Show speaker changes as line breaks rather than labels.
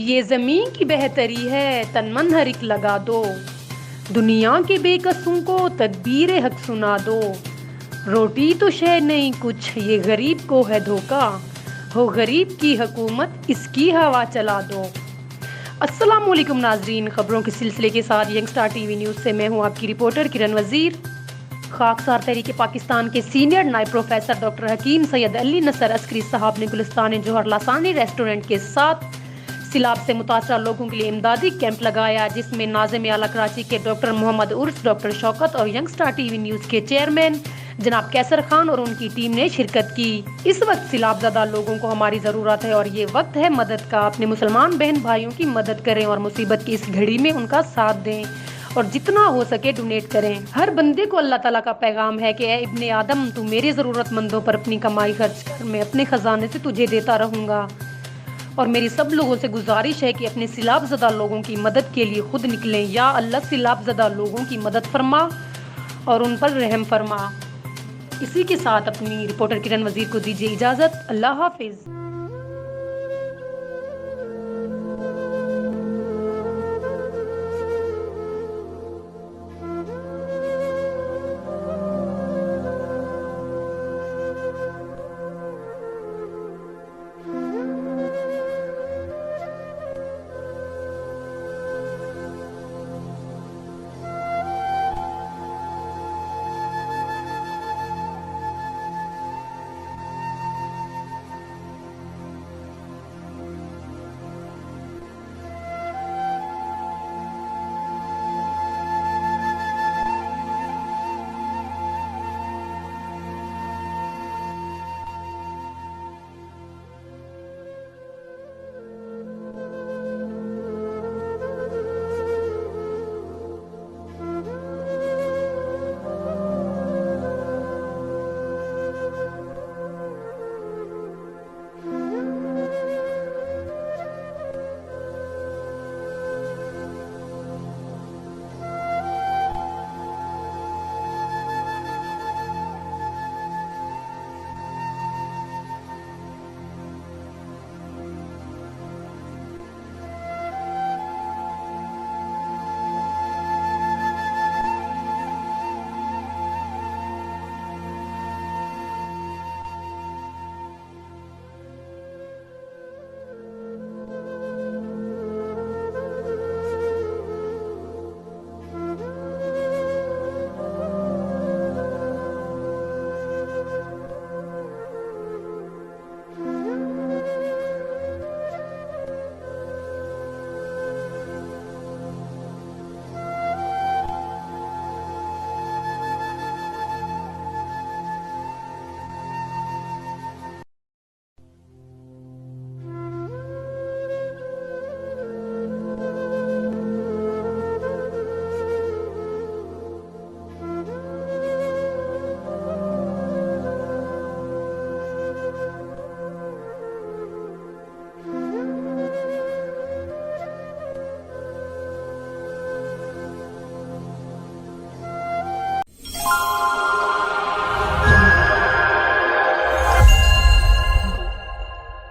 ये ज़मीं की बेहतरी है, तन मन हर एक लगा दो। दुनिया के बेकसूं को तदबीर हक सुना दो। रोटी तो शय नहीं कुछ, ये गरीब को है धोखा। हो गरीब की हुकूमत, इसकी हवा चला दो। अस्सलाम वालेकुम नाजरीन, खबरों के सिलसिले के साथ यंगस्टार टीवी न्यूज़ से मैं हूं आपकी रिपोर्टर किरण वजीर। खाकसार तहरीक पाकिस्तान के सीनियर नायब प्रोफेसर डॉक्टर हकीम सैयद अली नसर अस्करी साहब ने गुलिस्तान जौहर लासानी रेस्टोरेंट के साथ सिलाब से मुतासरा लोगों के लिए इमदादी कैंप लगाया, जिसमें नाज़िम आला कराची के डॉक्टर मोहम्मद उर्स, डॉक्टर शौकत और यंगस्टार टीवी न्यूज़ के चेयरमैन जनाब कैसर खान और उनकी टीम ने शिरकत की। इस वक्त सिलाबज़दा लोगों को हमारी ज़रूरत है और ये वक्त है मदद का। अपने मुसलमान बहन भाइयों की मदद करें और मुसीबत की इस घड़ी में उनका साथ दें और जितना हो सके डोनेट करें। हर बंदे को अल्लाह ताला का पैगाम है कि ए इब्ने आदम, तू मेरे ज़रूरतमंदों पर अपनी कमाई खर्च कर, मैं अपने ख़जाने से तुझे देता रहूँगा। और मेरी सब लोगों से गुजारिश है कि अपने सिलाबज़दा लोगों की मदद के लिए खुद निकलें। या अल्लाह सिलाबज़दा लोगों की मदद फरमा और उन पर रहम फरमा। इसी के साथ अपनी रिपोर्टर किरण वजीर को दीजिए इजाज़त। अल्लाह हाफिज़।